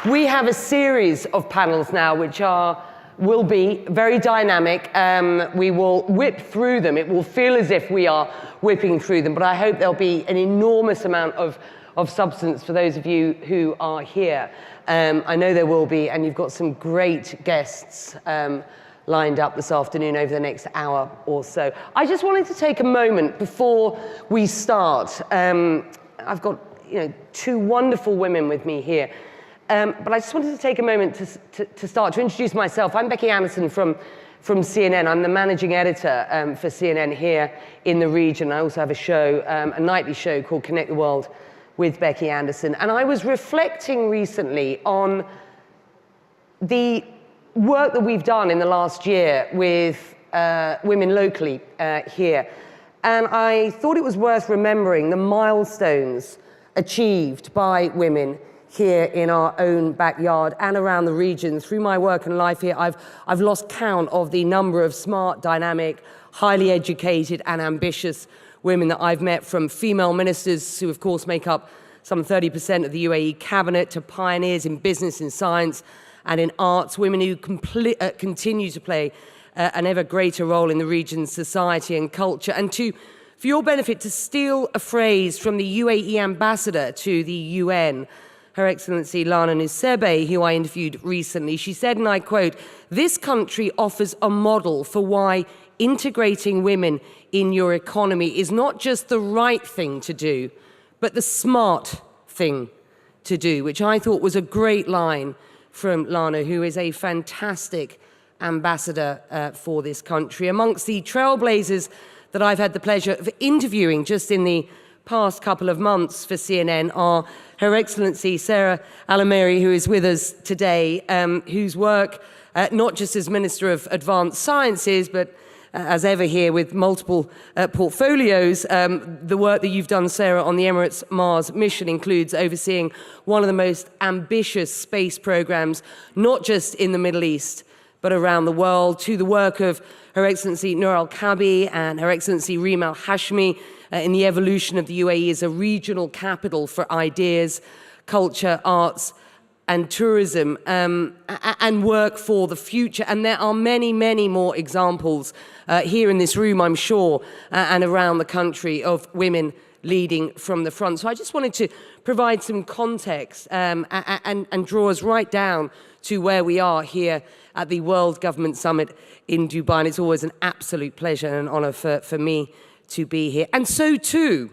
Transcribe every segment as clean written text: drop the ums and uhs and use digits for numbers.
We have a series of panels now which will be very dynamic. We will whip through them. It will feel as if we are whipping through them, but I hope there'll be an enormous amount of substance for those of you who are here. I know there will be, and you've got some great guests lined up this afternoon over the next hour or so. I just wanted to take a moment before we start. I've got two wonderful women with me here. But I just wanted to take a moment to start to introduce myself. I'm Becky Anderson from CNN. I'm the managing editor for CNN here in the region. I also have a show, a nightly show called Connect the World with Becky Anderson. And I was reflecting recently on the work that we've done in the last year with women locally here. And I thought it was worth remembering the milestones achieved by women here in our own backyard and around the region. Through my work and life here, I've lost count of the number of smart, dynamic, highly educated and ambitious women that I've met, from female ministers who of course make up some 30% of the UAE cabinet, to pioneers in business, in science and in arts, women who continue to play an ever greater role in the region's society and culture. And for your benefit, to steal a phrase from the UAE ambassador to the UN, Her Excellency Lana Nusseibeh, who I interviewed recently, she said, and I quote, "This country offers a model for why integrating women in your economy is not just the right thing to do, but the smart thing to do," which I thought was a great line from Lana, who is a fantastic ambassador for this country. Amongst the trailblazers that I've had the pleasure of interviewing just in the past couple of months for CNN are Her Excellency Sarah Al-Ameri, who is with us today, whose work, not just as Minister of Advanced Sciences, but as ever here with multiple portfolios, the work that you've done, Sarah, on the Emirates Mars mission includes overseeing one of the most ambitious space programs, not just in the Middle East, but around the world, to the work of Her Excellency Noor Al-Kabi and Her Excellency Reem Al-Hashmi in the evolution of the UAE as a regional capital for ideas, culture, arts and tourism, and work for the future. And there are many, many more examples here in this room, I'm sure, and around the country, of women leading from the front. So I just wanted to provide some context and draw us right down to where we are here at the World Government Summit in Dubai. And it's always an absolute pleasure and an honor for me to be here. And so too,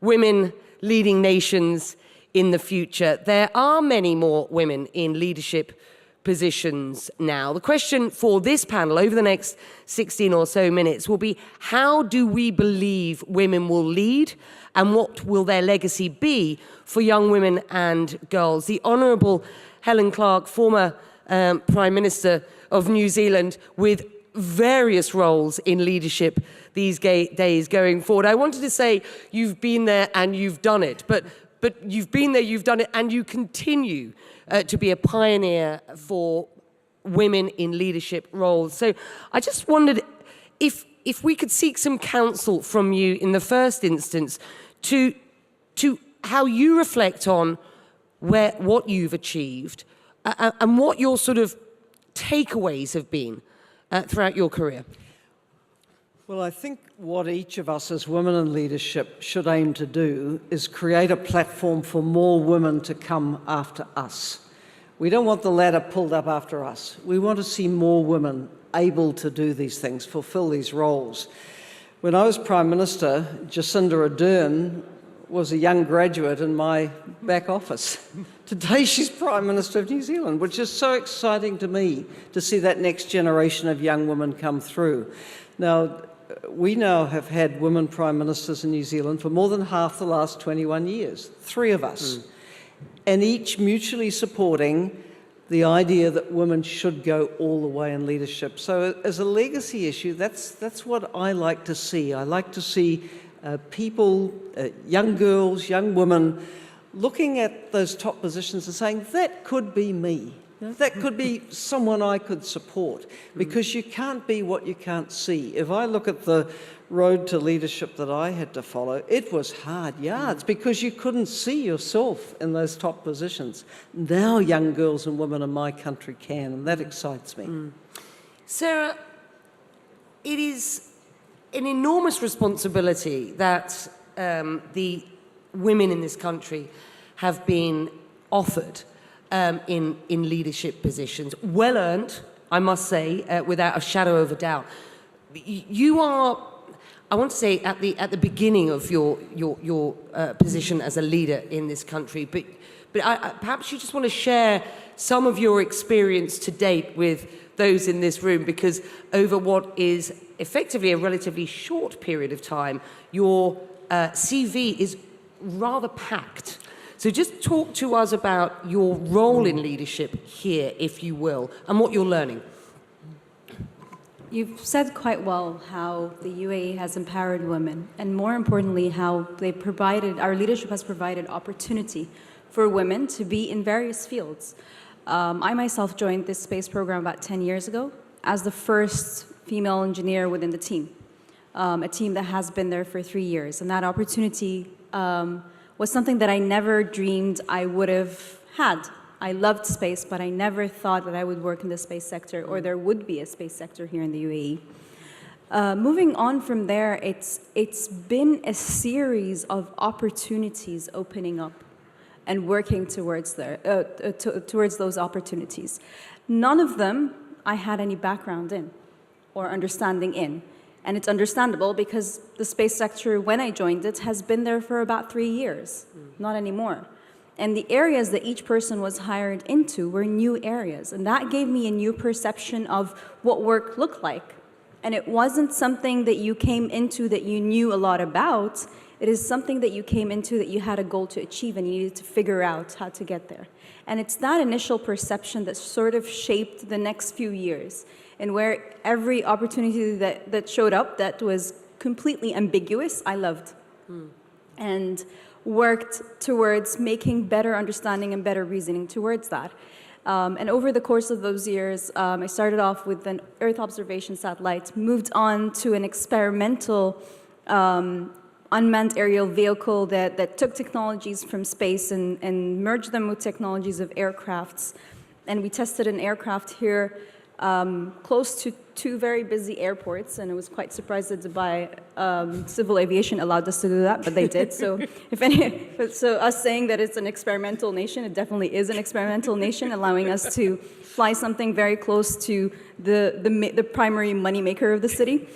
women leading nations in the future. There are many more women in leadership positions now. The question for this panel over the next 16 or so minutes will be, how do we believe women will lead, and what will their legacy be for young women and girls? The Honourable Helen Clark, former Prime Minister of New Zealand, with various roles in leadership these days going forward. I wanted to say you've been there and you've done it, but you've been there, you've done it, and you continue to be a pioneer for women in leadership roles. So I just wondered if we could seek some counsel from you in the first instance to how you reflect on what you've achieved and what your sort of takeaways have been throughout your career. Well, I think what each of us as women in leadership should aim to do is create a platform for more women to come after us. We don't want the ladder pulled up after us. We want to see more women able to do these things, fulfill these roles. When I was Prime Minister, Jacinda Ardern was a young graduate in my back office. Today she's Prime Minister of New Zealand, which is so exciting to me to see that next generation of young women come through. Now, we now have had women Prime Ministers in New Zealand for more than half the last 21 years, 3 of us, and each mutually supporting the idea that women should go all the way in leadership. So as a legacy issue, that's what I like to see. I like to see people, young girls, young women, looking at those top positions and saying, that could be me. You know, that could be someone I could support, because you can't be what you can't see. If I look at the road to leadership that I had to follow, it was hard yards because you couldn't see yourself in those top positions. Now young girls and women in my country can, and that excites me. Sarah, it is an enormous responsibility that the women in this country have been offered in leadership positions. Well earned, I must say, without a shadow of a doubt. You are, I want to say, at the beginning of your position as a leader in this country, but perhaps you just want to share some of your experience to date with those in this room, because over what is effectively a relatively short period of time, your CV is rather packed. So just talk to us about your role in leadership here, if you will, and what you're learning. You've said quite well how the UAE has empowered women, and more importantly, how our leadership has provided opportunity for women to be in various fields. I myself joined this space program about 10 years ago as the first female engineer within the team, a team that has been there for 3 years. And that opportunity was something that I never dreamed I would have had. I loved space, but I never thought that I would work in the space sector, or there would be a space sector here in the UAE. Moving on from there, it's been a series of opportunities opening up and working towards those opportunities. None of them I had any background in or understanding in. And it's understandable because the space sector, when I joined it, has been there for about 3 years, not anymore. And the areas that each person was hired into were new areas. And that gave me a new perception of what work looked like. And it wasn't something that you came into that you knew a lot about. It is something that you came into that you had a goal to achieve and you needed to figure out how to get there. And it's that initial perception that sort of shaped the next few years, and where every opportunity that showed up that was completely ambiguous, I loved. And worked towards making better understanding and better reasoning towards that. And over the course of those years, I started off with an Earth observation satellite, moved on to an experimental unmanned aerial vehicle that took technologies from space and merged them with technologies of aircrafts. And we tested an aircraft here close to 2 very busy airports, and I was quite surprised that Dubai Civil Aviation allowed us to do that, but they did. So, so us saying that it's an experimental nation, it definitely is an experimental nation, allowing us to fly something very close to the primary moneymaker of the city.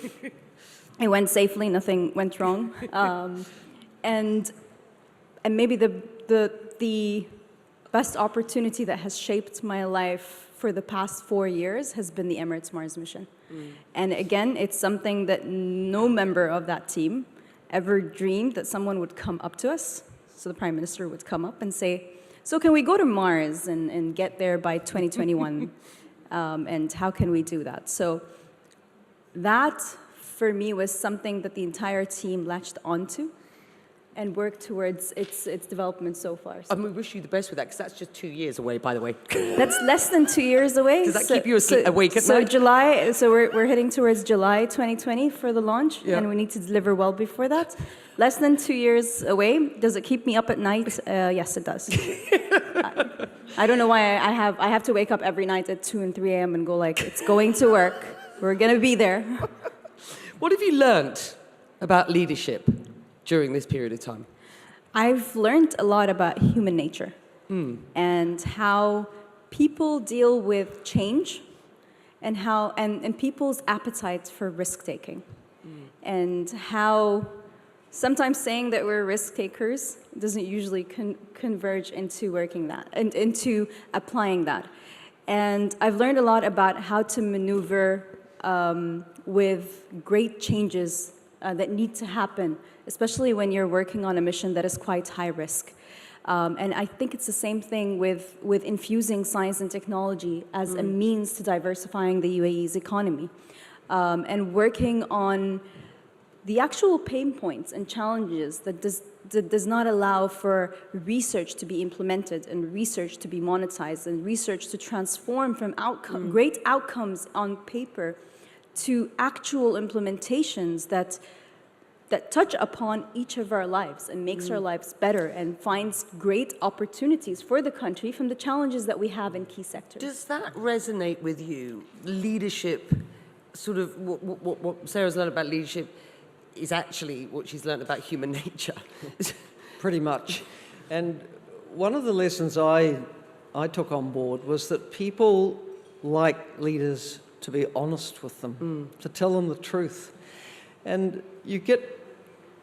It went safely, nothing went wrong, and maybe the best opportunity that has shaped my life for the past 4 years has been the Emirates Mars mission. And again, it's something that no member of that team ever dreamed that someone would come up to us. So the Prime Minister would come up and say, so can we go to Mars and get there by 2021? And how can we do that? So that, for me, was something that the entire team latched onto and worked towards its development so far. So And we wish you the best with that, because that's just 2 years away, by the way. that's less than 2 years away. Does that keep you awake at so night? July, so we're heading towards July 2020 for the launch, Yeah. and we need to deliver well before that. Less than 2 years away. Does it keep me up at night? Yes, it does. I don't know why I have to wake up every night at 2 and 3 a.m. and go like, it's going to work. We're going to be there. What have you learnt about leadership during this period of time? I've learned a lot about human nature and how people deal with change and how and people's appetite for risk taking and how sometimes saying that we're risk takers doesn't usually converge into working that and into applying that. And I've learned a lot about how to maneuver with great changes that need to happen, especially when you're working on a mission that is quite high risk. And I think it's the same thing with infusing science and technology as a means to diversifying the UAE's economy, and working on the actual pain points and challenges does not allow for research to be implemented and research to be monetized and research to transform from great outcomes on paper to actual implementations that touch upon each of our lives and makes our lives better and finds great opportunities for the country from the challenges that we have in key sectors. Does that resonate with you? Leadership, sort of what Sarah's learned about leadership is actually what she's learned about human nature. Pretty much. And one of the lessons I took on board was that people like leaders to be honest with them, to tell them the truth. And you get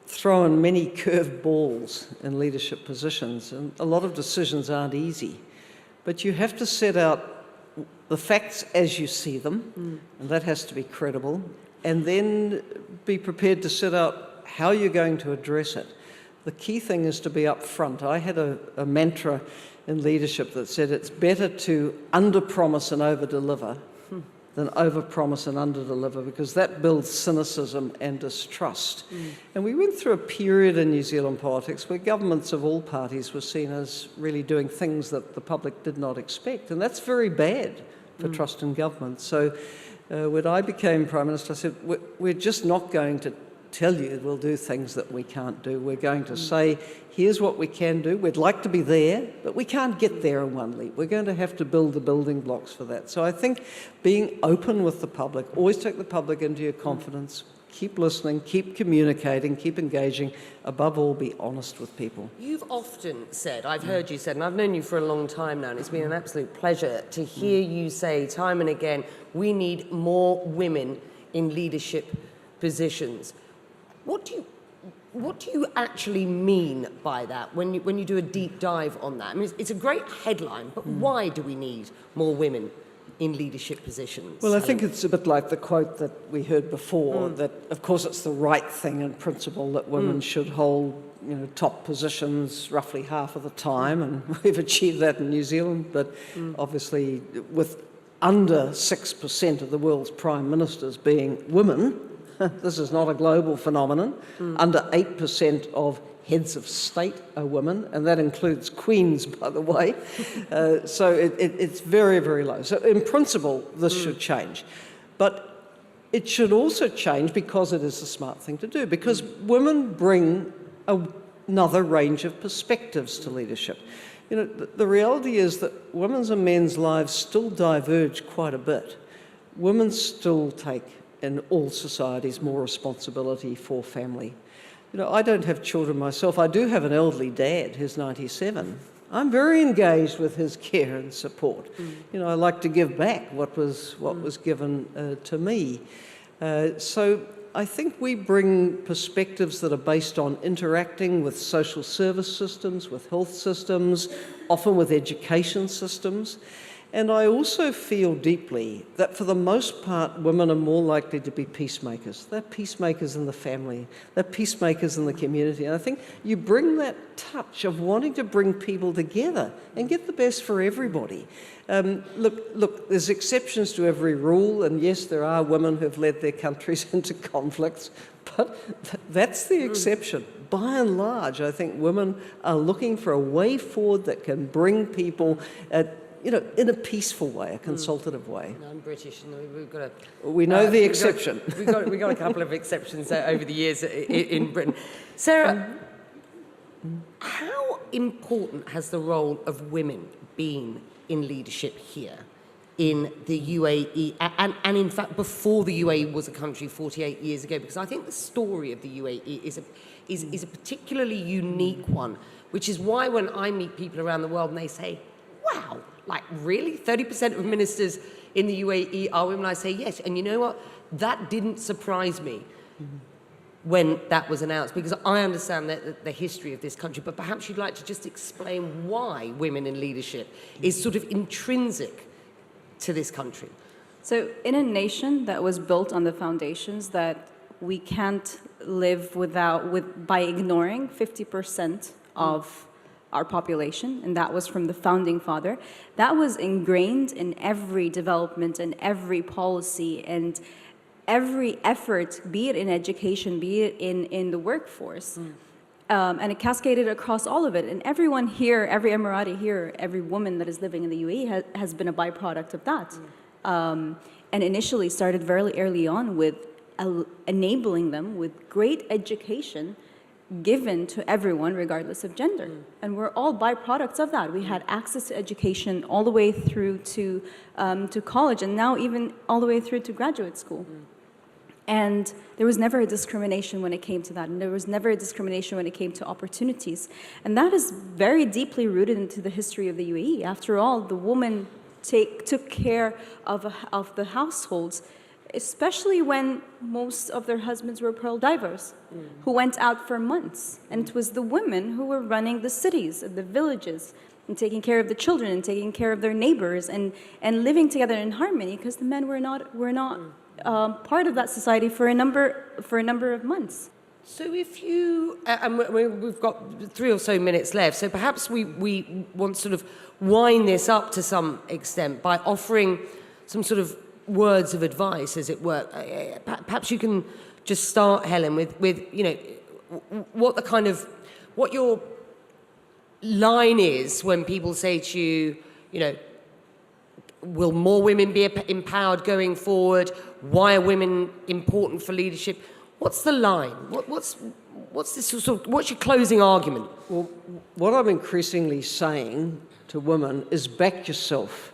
thrown many curved balls in leadership positions, and a lot of decisions aren't easy. But you have to set out the facts as you see them, and that has to be credible, and then be prepared to set out how you're going to address it. The key thing is to be upfront. I had a mantra in leadership that said it's better to under-promise and over-deliver than over-promise and under-deliver, because that builds cynicism and distrust. And we went through a period in New Zealand politics where governments of all parties were seen as really doing things that the public did not expect, and that's very bad for trust in government. So when I became Prime Minister, I said, we're just not going to tell you we'll do things that we can't do. We're going to say, here's what we can do. We'd like to be there, but we can't get there in one leap. We're going to have to build the building blocks for that. So I think being open with the public, always take the public into your confidence, keep listening, keep communicating, keep engaging. Above all, be honest with people. You've often said, I've heard you said, and I've known you for a long time now, and it's been an absolute pleasure to hear you say time and again, we need more women in leadership positions. What do you actually mean by that when you do a deep dive on that? I mean, it's a great headline, but why do we need more women in leadership positions? Well, I think it's a bit like the quote that we heard before, that of course it's the right thing in principle that women should hold, top positions roughly half of the time, and we've achieved that in New Zealand, but obviously with under 6% of the world's prime ministers being women, this is not a global phenomenon. Under 8% of heads of state are women, and that includes queens, by the way. So it's very, very low. So in principle, this should change. But it should also change because it is the smart thing to do, because women bring another range of perspectives to leadership. The reality is that women's and men's lives still diverge quite a bit. Women still take, in all societies, more responsibility for family. I don't have children myself. I do have an elderly dad who's 97. I'm very engaged with his care and support. I like to give back what was given to me. So I think we bring perspectives that are based on interacting with social service systems, with health systems, often with education systems. And I also feel deeply that for the most part, women are more likely to be peacemakers. They're peacemakers in the family. They're peacemakers in the community. And I think you bring that touch of wanting to bring people together and get the best for everybody. Look, there's exceptions to every rule. And yes, there are women who've led their countries into conflicts, but that's the exception. By and large, I think women are looking for a way forward that can bring people in a peaceful way, a consultative way. No, I'm British, and we've got a... We know the exception. We've got a couple of exceptions over the years in Britain. Sarah, how important has the role of women been in leadership here in the UAE, and in fact before the UAE was a country 48 years ago? Because I think the story of the UAE is a particularly unique one, which is why when I meet people around the world and they say, wow, like really? 30% of ministers in the UAE are women? I say yes. And you know what? That didn't surprise me when that was announced, because I understand the history of this country, but perhaps you'd like to just explain why women in leadership is sort of intrinsic to this country. So in a nation that was built on the foundations that we can't live by ignoring 50% of our population, and that was from the founding father, that was ingrained in every development and every policy and every effort, be it in education, be it in the workforce. And it cascaded across all of it. And everyone here, every Emirati here, every woman that is living in the UAE has been a byproduct of that. And initially started very early on with enabling them with great education given to everyone regardless of gender. And we're all byproducts of that. We had access to education all the way through to college, and now even all the way through to graduate school. And there was never a discrimination when it came to that. And there was never a discrimination when it came to opportunities. And that is very deeply rooted into the history of the UAE. After all, the woman took care of the households, especially when most of their husbands were pearl divers, who went out for months. And it was the women who were running the cities and the villages and taking care of the children and taking care of their neighbors and living together in harmony, because the men were not part of that society for a number of months. So if you, and we've got 3 or so minutes left, so perhaps we want to sort of wind this up to some extent by offering some sort of words of advice, as it were. Perhaps you can just start, Helen, with you know, what your line is when people say to you, you know, will more women be empowered going forward? Why are women important for leadership? What's the line? What's this sort of, what's your closing argument? Well, what I'm increasingly saying to women is back yourself,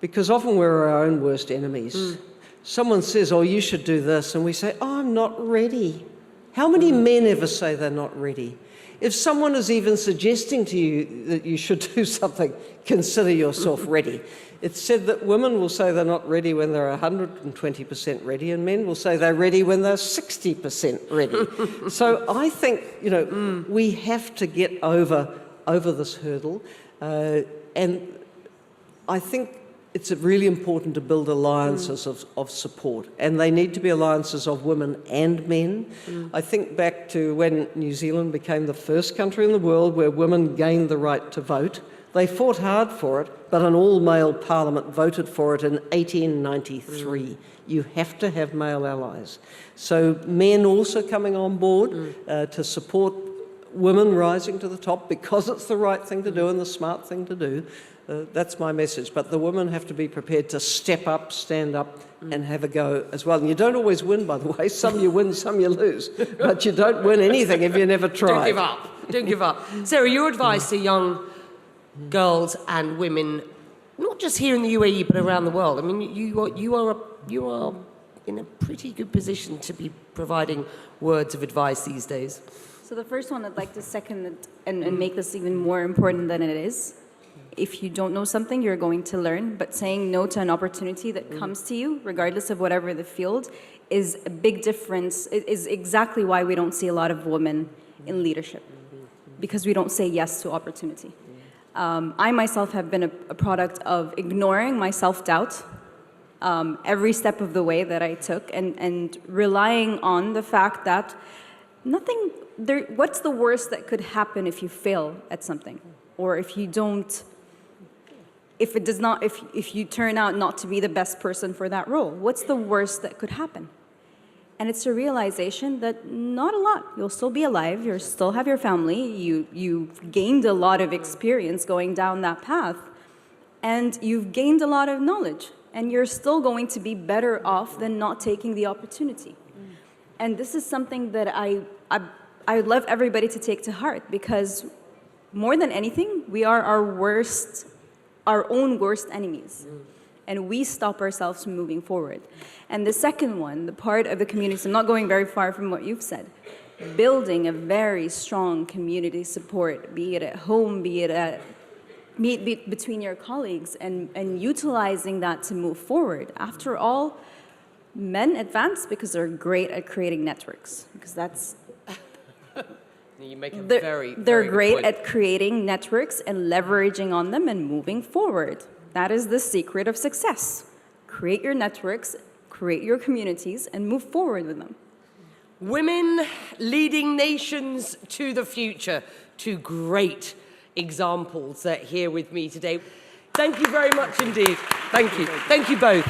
because often we're our own worst enemies. Someone says, oh, you should do this, and we say, oh, I'm not ready. How many men ever say they're not ready? If someone is even suggesting to you that you should do something, consider yourself ready. It's said that women will say they're not ready when they're 120% ready, and men will say they're ready when they're 60% ready. So I think, you know, we have to get over this hurdle, and I think it's really important to build alliances of support, and they need to be alliances of women and men. I think back to when New Zealand became the first country in the world where women gained the right to vote. They fought hard for it, but an all-male parliament voted for it in 1893. You have to have male allies. So men also coming on board to support women rising to the top, because it's the right thing to do and the smart thing to do. That's my message. But the women have to be prepared to step up, stand up, and have a go as well. And you don't always win, by the way. Some you win, some you lose. But you don't win anything if you never try. Don't give up. Don't give up. Sarah, your advice to young girls and women, not just here in the UAE, but around the world. I mean, you are in a pretty good position to be providing words of advice these days. So the first one, I'd like to second it and make this even more important than it is. If you don't know something, you're going to learn, but saying no to an opportunity that comes to you, regardless of whatever the field, is a big difference. It is exactly why we don't see a lot of women in leadership, because we don't say yes to opportunity. I myself have been a product of ignoring my self-doubt every step of the way that I took, and relying on the fact that what's the worst that could happen if you fail at something, or if you don't, if you turn out not to be the best person for that role? What's the worst that could happen? And it's a realization that not a lot. You'll still be alive, you'll still have your family, you've gained a lot of experience going down that path, and you've gained a lot of knowledge, and you're still going to be better off than not taking the opportunity. And this is something that I would love everybody to take to heart, because more than anything, we are our own worst enemies. And we stop ourselves from moving forward. And the second one, the part of the community, so I'm not going very far from what you've said, building a very strong community support, be it at home, be it between your colleagues, and utilizing that to move forward. After all, men advance because they're great at creating networks, because that's... You make a very They're good great point. at creating networks and leveraging on them and moving forward. That is the secret of success. Create your networks, create your communities, and move forward with them. Women leading nations to the future. 2 great examples here with me today. Thank you very much indeed. Thank you. Thank you both.